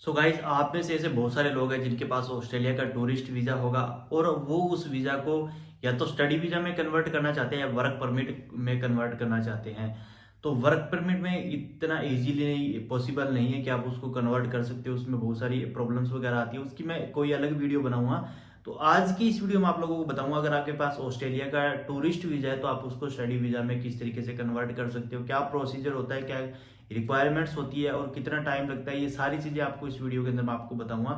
So guys, आप में से ऐसे बहुत सारे लोग हैं जिनके पास ऑस्ट्रेलिया का टूरिस्ट वीज़ा होगा और वो उस वीज़ा को या तो स्टडी वीज़ा में कन्वर्ट करना चाहते हैं या वर्क परमिट में कन्वर्ट करना चाहते हैं। तो वर्क परमिट में इतना इजीली पॉसिबल नहीं है कि आप उसको कन्वर्ट कर सकते हो, उसमें बहुत सारी प्रॉब्लम्स वगैरह आती है, उसकी मैं कोई अलग वीडियो बनाऊंगा। तो आज की इस वीडियो में आप लोगों को बताऊंगा, अगर आपके पास ऑस्ट्रेलिया का टूरिस्ट वीज़ा है तो आप उसको स्टडी वीज़ा में किस तरीके से कन्वर्ट कर सकते हो, क्या प्रोसीजर होता है, क्या रिक्वायरमेंट्स होती है और कितना टाइम लगता है। ये सारी चीज़ें आपको इस वीडियो के अंदर मैं आपको बताऊंगा,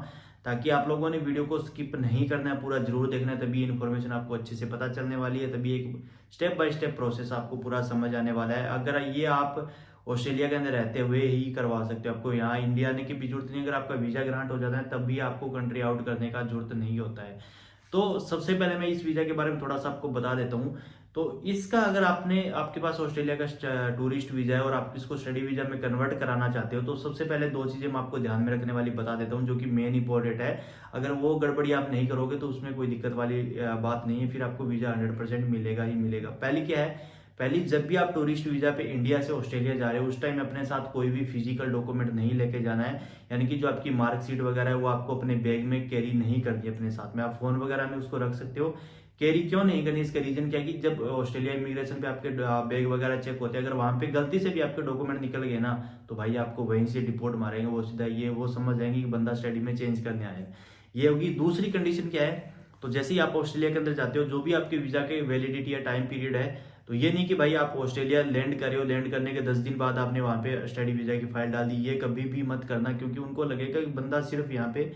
ताकि आप लोगों ने वीडियो को स्किप नहीं करना है, पूरा जरूर देखना है, तभी इन्फॉर्मेशन आपको अच्छे से पता चलने वाली है, तभी एक स्टेप बाय स्टेप प्रोसेस आपको पूरा समझ आने वाला है। अगर ये आप ऑस्ट्रेलिया के अंदर रहते हुए ही करवा सकते हो, आपको यहाँ इंडिया आने की भी जरूरत नहीं। अगर आपका वीज़ा ग्रांट हो जाता है तब भी आपको कंट्री आउट करने का जरूरत नहीं होता है। तो सबसे पहले मैं इस वीज़ा के बारे में थोड़ा सा आपको बता देता हूँ। तो इसका अगर आपके पास ऑस्ट्रेलिया का टूरिस्ट वीज़ा है और आप इसको स्टडी वीज़ा में कन्वर्ट कराना चाहते हो, तो सबसे पहले दो चीज़ें मैं आपको ध्यान में रखने वाली बता देता हूँ, जो कि मेन इंपॉर्टेंट है। अगर वो गड़बड़ी आप नहीं करोगे तो उसमें कोई दिक्कत वाली बात नहीं है, फिर आपको वीज़ा 100% मिलेगा ही मिलेगा। पहली क्या है, पहली, जब भी आप टूरिस्ट वीज़ा पे इंडिया से ऑस्ट्रेलिया जा रहे हो उस टाइम अपने साथ कोई भी फिजिकल डॉक्यूमेंट नहीं लेके जाना है। यानी कि जो आपकी मार्कशीट वगैरह है वो आपको अपने बैग में कैरी नहीं करनी अपने साथ में। आप फोन वगैरह में उसको रख सकते हो, कैरी क्यों नहीं करनी, इसका रीजन क्या है कि जब ऑस्ट्रेलिया इमिग्रेशन पे आपके बैग वगैरह चेक होते हैं, अगर वहां पे गलती से भी आपके डॉक्यूमेंट निकल गए ना, तो भाई आपको वहीं से डिपोर्ट मारेंगे, वो सीधा ये वो समझ जाएंगे कि बंदा स्टडी में चेंज करने आया है। ये होगी। दूसरी कंडीशन क्या है, तो जैसे ही आप ऑस्ट्रेलिया के अंदर जाते हो, जो भी आपके वीजा के वैलिडिटी या टाइम पीरियड है, तो ये नहीं कि भाई आप ऑस्ट्रेलिया लैंड करे हो, लैंड करने के 10 दिन बाद आपने वहां पे स्टडी वीजा की फाइल डाल दी, ये कभी भी मत करना, क्योंकि उनको लगेगा कि बंदा सिर्फ यहाँ पे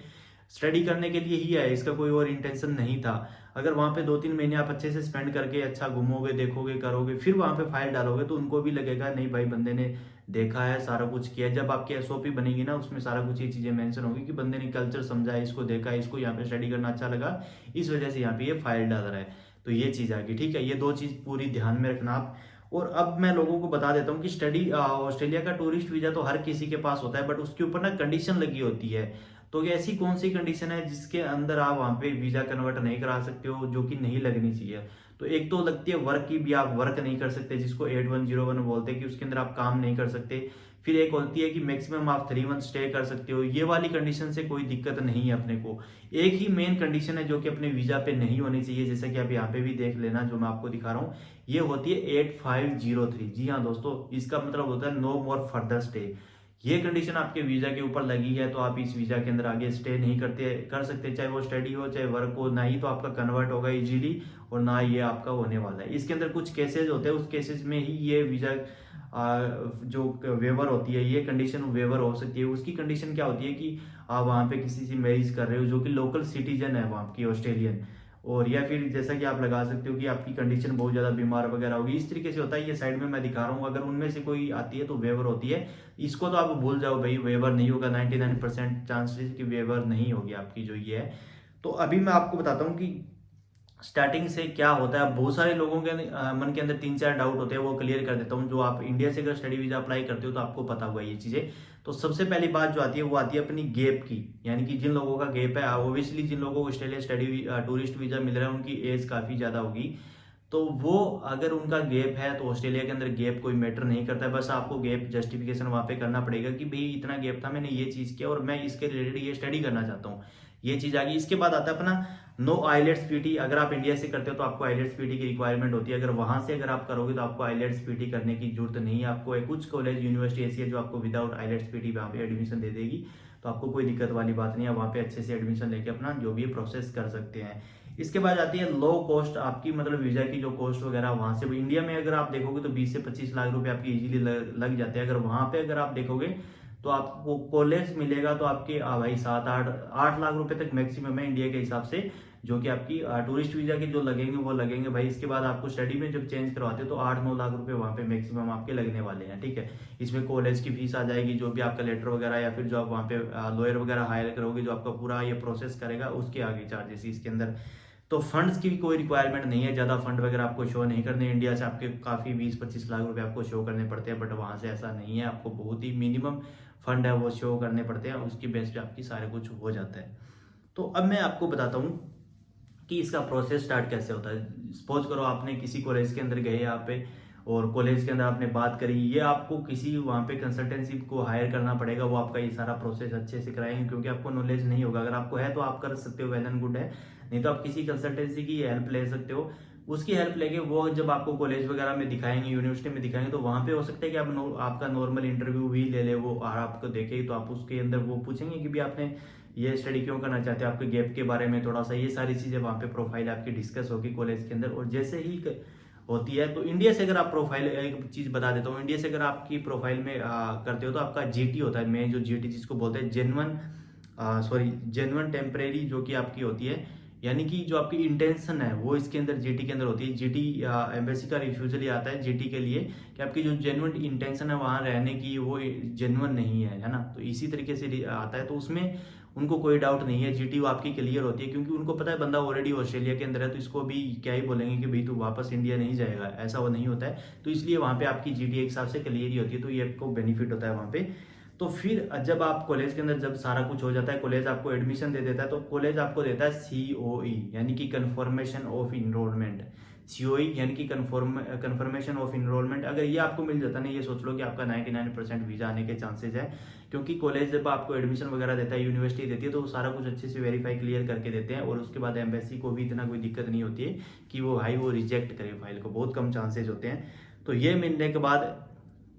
स्टडी करने के लिए ही है, इसका कोई और इंटेंशन नहीं था। अगर वहां पे 2-3 महीने आप अच्छे से स्पेंड करके अच्छा घूमोगे, देखोगे, करोगे, फिर वहां पे फाइल डालोगे, तो उनको भी लगेगा नहीं भाई बंदे ने देखा है, सारा कुछ किया है। जब आपकी एसओपी बनेगी ना, उसमें सारा कुछ ये चीजें मेंशन होगी कि बंदे ने कल्चर समझा है, इसको देखा है, इसको यहाँ पे स्टडी करना अच्छा लगा, इस वजह से यहाँ पे ये फाइल डाल रहा है। तो ये चीज आ गई, ठीक है। ये दो चीज पूरी ध्यान में रखना आप। और अब मैं लोगों को बता देता हूँ कि स्टडी ऑस्ट्रेलिया का टूरिस्ट वीजा तो हर किसी के पास होता है, बट उसके ऊपर ना कंडीशन लगी होती है। तो ये ऐसी कौन सी कंडीशन है जिसके अंदर आप वहां पे वीजा कन्वर्ट नहीं करा सकते हो, जो कि नहीं लगनी चाहिए। तो एक तो लगती है वर्क की, भी आप वर्क नहीं कर सकते, जिसको 8101 बोलते हैं, कि उसके अंदर आप काम नहीं कर सकते। फिर एक होती है कि मैक्सिमम आप 3 मंथ स्टे कर सकते हो। ये वाली कंडीशन से कोई दिक्कत नहीं है अपने को। एक ही मेन कंडीशन है जो कि अपने वीजा पे नहीं होनी चाहिए, जैसे कि आप यहाँ पे भी देख लेना, जो मैं आपको दिखा रहा हूँ, ये होती है 8503। जी हाँ दोस्तों, इसका मतलब होता है नो मोर फर्दर स्टे। ये कंडीशन आपके वीजा के ऊपर लगी है तो आप इस वीजा के अंदर आगे स्टे नहीं कर सकते, चाहे वो स्टडी हो चाहे वर्क हो। ना ही तो आपका कन्वर्ट होगा इजीली और ना ये आपका होने वाला है। इसके अंदर कुछ केसेस होते हैं, उस केसेस में ही ये वीजा जो वेवर होती है, ये कंडीशन वेवर हो सकती है। उसकी कंडीशन क्या होती है कि आप वहां पे किसी से मैरिज कर रहे हो जो कि लोकल सिटीजन है वहां की ऑस्ट्रेलियन, और या फिर जैसा कि आप लगा सकते हो कि आपकी कंडीशन बहुत ज्यादा बीमार वगैरह होगी, इस तरीके से होता है। ये साइड में मैं दिखा रहा हूँ, अगर उनमें से कोई आती है तो वेवर होती है। इसको तो आप भूल जाओ भाई, वेवर नहीं होगा, 99% चांसेस कि वेवर नहीं होगी आपकी जो ये है। तो अभी मैं आपको बताता हूँ कि स्टार्टिंग से क्या होता है। बहुत सारे लोगों के मन के अंदर 3-4 डाउट होते हैं, वो क्लियर कर देता हूँ। जो आप इंडिया से अगर स्टडी वीजा अप्लाई करते हो तो आपको पता होगा ये चीजें। तो सबसे पहली बात जो आती है वो आती है अपनी गैप की, यानी कि जिन लोगों का गैप है, ओबियसली जिन लोगों को ऑस्ट्रेलिया स्टडी टूरिस्ट वीजा मिल रहा है उनकी एज काफी ज्यादा होगी। तो वो अगर उनका गैप है तो ऑस्ट्रेलिया के अंदर गैप कोई मैटर नहीं करता है। बस आपको गैप जस्टिफिकेशन वहां पे करना पड़ेगा कि भाई इतना गैप था, मैंने ये चीज किया और मैं इसके रिलेटेड ये स्टडी करना चाहता हूँ। ये चीज आ गई। इसके बाद आता है अपना नो आइलेट्स पीटी। अगर आप इंडिया से करते हो तो आपको आइलेट्स पीटी की रिक्वायरमेंट होती है। अगर वहां से अगर आप करोगे तो आपको आइलेट्स पीटी करने की जरूरत नहीं है। आपको कुछ कॉलेज यूनिवर्सिटी ऐसी है जो आपको विदाउट आइलेट्स पीटी वहां पे एडमिशन दे देगी, तो आपको कोई दिक्कत वाली बात नहीं है, वहां पे अच्छे से एडमिशन लेके अपना जो भी प्रोसेस कर सकते हैं। इसके बाद आती है लो कॉस्ट आपकी, मतलब वीजा की जो कॉस्ट वगैरह वहां से, इंडिया में अगर आप देखोगे तो 20 से 25 लाख रुपए आपकी इजीली लग जाते हैं। अगर वहां पे अगर आप देखोगे तो आपको कॉलेज मिलेगा तो आपके भाई 7-8 लाख रुपए तक मैक्सिमम है इंडिया के हिसाब से, जो कि आपकी टूरिस्ट वीजा के जो लगेंगे वो लगेंगे भाई। इसके बाद आपको स्टडी में जब चेंज करवाते हो तो 8-9 लाख रुपए वहां पे मैक्सिमम आपके लगने वाले हैं, ठीक है। इसमें कॉलेज की फीस आ जाएगी, जो भी आपका लेटर वगैरह या फिर जो आप वहाँ पे लॉयर वगैरह हायर करोगे, जो आपका पूरा ये प्रोसेस करेगा, उसके आगे चार्जेस इसके अंदर। तो फंड्स की भी कोई रिक्वायरमेंट नहीं है, ज्यादा फंड वगैरह आपको शो नहीं करने। इंडिया से आपके काफी 20-25 लाख रुपए आपको शो करने पड़ते हैं, बट वहां से ऐसा नहीं है। आपको बहुत ही मिनिमम फंड है वो शो करने पड़ते हैं, उसकी बेस पे आपकी सारे कुछ हो जाता है। तो अब मैं आपको बताता हूँ कि इसका प्रोसेस स्टार्ट कैसे होता है। सपोज करो आपने किसी कॉलेज के अंदर गए यहाँ पे और कॉलेज के अंदर आपने बात करी, ये आपको किसी वहाँ पे कंसल्टेंसी को हायर करना पड़ेगा, वो आपका ये सारा प्रोसेस अच्छे से कराएंगे, क्योंकि आपको नॉलेज नहीं होगा। अगर आपको है तो आप कर सकते हो, वेल एंड गुड है, नहीं तो आप किसी कंसल्टेंसी की हेल्प ले सकते हो। उसकी हेल्प लेके वो जब आपको कॉलेज वगैरह में दिखाएंगे, यूनिवर्सिटी में दिखाएंगे, तो वहाँ पे हो सकता है कि आपका नॉर्मल इंटरव्यू भी ले ले वो, और आपको देखे तो आप उसके अंदर वो पूछेंगे कि भी आपने ये स्टडी क्यों करना चाहते हैं, आपके गैप के बारे में थोड़ा सा, ये सारी चीज़ें वहाँ पे प्रोफाइल आपकी डिस्कस होगी कॉलेज के अंदर। और जैसे ही होती है तो इंडिया से अगर आप प्रोफाइल, एक चीज़ बता देता हूँ, इंडिया से अगर आपकी प्रोफाइल में करते हो तो आपका जीटी होता है, मेन जो जीटी जिसको बोलते हैं जेन्युइन टेम्परेरी, जो कि आपकी होती है, यानी कि जो आपकी इंटेंशन है वो इसके अंदर जीटी के अंदर होती है। जीटी एम्बेसी का रिफ्यूजल आता है जीटी के लिए कि आपकी जो जेन्युइन इंटेंशन है वहाँ रहने की, वो जेन्युइन नहीं है ना, तो इसी तरीके से आता है। तो उसमें उनको कोई डाउट नहीं है, जीटी आपकी क्लियर होती है, क्योंकि उनको पता है बंदा ऑलरेडी ऑस्ट्रेलिया के अंदर है, तो इसको भी क्या ही बोलेंगे कि भाई तू वापस इंडिया नहीं जाएगा, ऐसा वो नहीं होता है। तो इसलिए वहाँ पे आपकी जीटी एक हिसाब से क्लियर ही होती है, तो ये आपको बेनिफिट होता है वहाँ पे। तो फिर जब आप कॉलेज के अंदर जब सारा कुछ हो जाता है, कॉलेज आपको एडमिशन दे देता है, तो कॉलेज आपको देता है सीओई, यानी कि कन्फर्मेशन ऑफ इनरोलमेंट। सीओई यानी कि कन्फर्मेशन ऑफ इनरोलमेंट। अगर ये आपको मिल जाता है ना, ये सोच लो कि आपका 99% वीजा आने के चांसेस है, क्योंकि कॉलेज जब आपको एडमिशन वगैरह देता है, यूनिवर्सिटी देती है, तो वो सारा कुछ अच्छे से वेरीफाई क्लियर करके देते हैं, और उसके बाद एम्बेसी को भी इतना कोई दिक्कत नहीं होती है कि वो वो रिजेक्ट करे फाइल को, बहुत कम चांसेज होते हैं। तो ये मिलने के बाद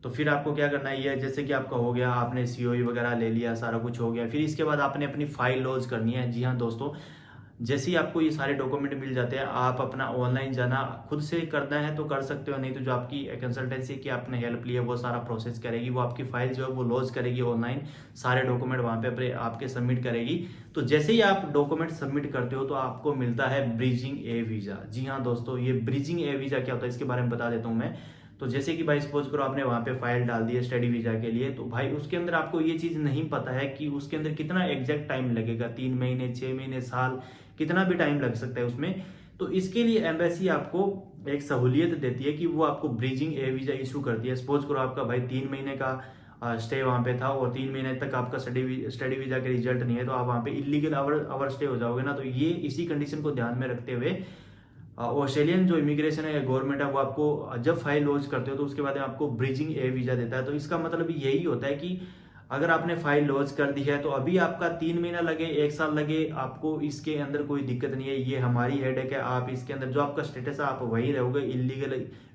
तो फिर आपको क्या करना है, ये जैसे कि आपका हो गया, आपने सीओई वगैरह ले लिया, सारा कुछ हो गया, फिर इसके बाद आपने अपनी फाइल लॉन्च करनी है। जी हाँ दोस्तों, जैसे ही आपको ये सारे डॉक्यूमेंट मिल जाते हैं, आप अपना ऑनलाइन जाना खुद से करना है तो कर सकते हो, नहीं तो जो आपकी कंसल्टेंसी की आपने हेल्प ली है वो सारा प्रोसेस करेगी, वो आपकी फाइल जो है वो लॉन्च करेगी ऑनलाइन, सारे डॉक्यूमेंट वहाँ पे अपने आपके सबमिट करेगी। तो जैसे ही आप डॉक्यूमेंट सबमिट करते हो तो आपको मिलता है ब्रिजिंग ए वीज़ा। जी हाँ दोस्तों, ये ब्रिजिंग ए वीज़ा क्या होता है इसके बारे में बता देता हूँ मैं। तो जैसे कि भाई सपोज करो आपने वहाँ पे फाइल डाल दी है स्टडी वीजा के लिए, तो भाई उसके अंदर आपको ये चीज़ नहीं पता है कि उसके अंदर कितना एग्जैक्ट टाइम लगेगा, 3 महीने, 6 महीने, साल, कितना भी टाइम लग सकता है उसमें। तो इसके लिए एम्बेसी आपको एक सहूलियत देती है कि वो आपको ब्रिजिंग ए वीजा इशू करती है। सपोज करो आपका भाई 3 महीने का स्टे वहाँ पे था, और 3 महीने तक आपका स्टडी वीजा का रिजल्ट नहीं है, तो आप वहाँ पे इलीगल आवर स्टे हो जाओगे ना। तो ये इसी कंडीशन को ध्यान में रखते हुए ऑस्ट्रेलियन जो इमिग्रेशन है, गवर्नमेंट है, वो आपको जब फाइल लॉन्च करते हो तो उसके बाद आपको ब्रिजिंग ए वीजा देता है। तो इसका मतलब यही होता है कि अगर आपने फाइल लॉन्च कर दी है तो अभी आपका 3 महीना लगे, 1 साल लगे, आपको इसके अंदर कोई दिक्कत नहीं है, ये हमारी हेडेक है। आप इसके अंदर जो आपका स्टेटस है आप वही रहोगे,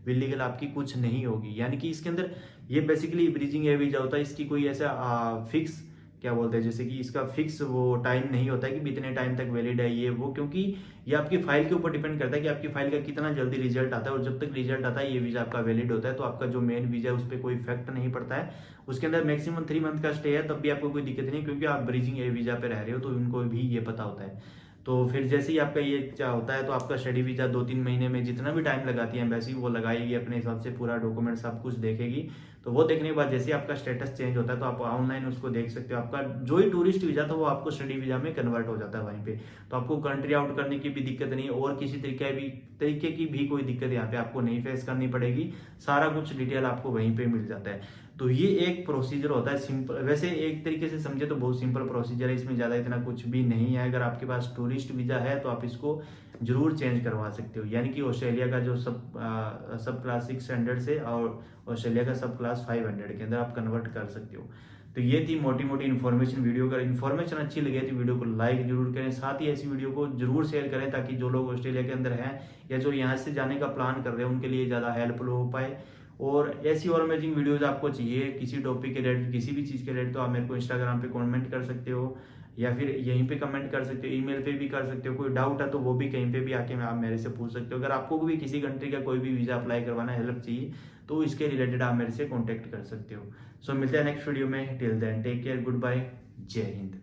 इलीगल आपकी कुछ नहीं होगी। यानी कि इसके अंदर ये बेसिकली ब्रिजिंग ए वीजा होता है, इसकी कोई ऐसा फिक्स क्या बोलते हैं, जैसे कि इसका फिक्स वो टाइम नहीं होता है कि इतने टाइम तक वैलिड है ये वो, क्योंकि ये आपकी फाइल के ऊपर डिपेंड करता है कि आपकी फाइल का कितना जल्दी रिजल्ट आता है, और जब तक रिजल्ट आता है ये वीजा आपका वैलिड होता है। तो आपका जो मेन वीजा है उस पर कोई इफेक्ट नहीं पड़ता है, उसके अंदर मैक्सिमम 3 मंथ का स्टे है, तब भी आपको कोई दिक्कत नहीं, क्योंकि आप ब्रिजिंग ए वीजा पे रह रहे हो, तो उनको भी ये पता होता है। तो फिर जैसे ही आपका ये क्या होता है, तो आपका स्टडी वीजा 2-3 महीने में जितना भी टाइम लगाती है एम्बेसी, वो लगाएगी अपने हिसाब से, पूरा डॉक्यूमेंट सब कुछ देखेगी। तो वो देखने के बाद जैसे ही आपका स्टेटस चेंज होता है तो आप ऑनलाइन उसको देख सकते हो, आपका जो ही टूरिस्ट वीजा था वो आपको स्टडी वीजा में कन्वर्ट हो जाता है वहीं पे। तो आपको कंट्री आउट करने की भी दिक्कत नहीं है, और किसी तरीके की भी कोई दिक्कत यहाँ पे आपको नहीं फेस करनी पड़ेगी, सारा कुछ डिटेल आपको वहीं पे मिल जाता है। तो ये एक प्रोसीजर होता है सिंपल, वैसे एक तरीके से समझे तो बहुत सिंपल प्रोसीजर है, इसमें ज़्यादा इतना कुछ भी नहीं है। अगर आपके पास टूरिस्ट वीज़ा है तो आप इसको जरूर चेंज करवा सकते हो, यानी कि ऑस्ट्रेलिया का जो सब क्लास 6 स्टैंडर्ड से और ऑस्ट्रेलिया का सब क्लास 500 के अंदर आप कन्वर्ट कर सकते हो। तो ये थी मोटी मोटी इन्फॉर्मेशन वीडियो। अगर इन्फॉर्मेशन अच्छी लगे तो वीडियो को लाइक जरूर करें, साथ ही ऐसी वीडियो को जरूर शेयर करें, ताकि जो लोग ऑस्ट्रेलिया के अंदर हैं या जो यहाँ से जाने का प्लान कर रहे हैं उनके लिए ज़्यादा हेल्पफुल हो पाए। और ऐसी और अमेजिंग वीडियोज़ आपको चाहिए किसी टॉपिक के रिलेटेड, किसी भी चीज़ के रिलेटेड, तो आप मेरे को इंस्टाग्राम पे कमेंट कर सकते हो, या फिर यहीं पे कमेंट कर सकते हो, ईमेल पे भी कर सकते हो। कोई डाउट है तो वो भी कहीं पे भी आके आप मेरे से पूछ सकते हो। अगर आपको भी किसी कंट्री का कोई भी वीज़ा अप्लाई करवाना, हेल्प चाहिए, तो इसके रिलेटेड आप मेरे से कॉन्टेक्ट कर सकते हो। सो मिलते हैं नेक्स्ट वीडियो में, till then take care, good bye, जय हिंद।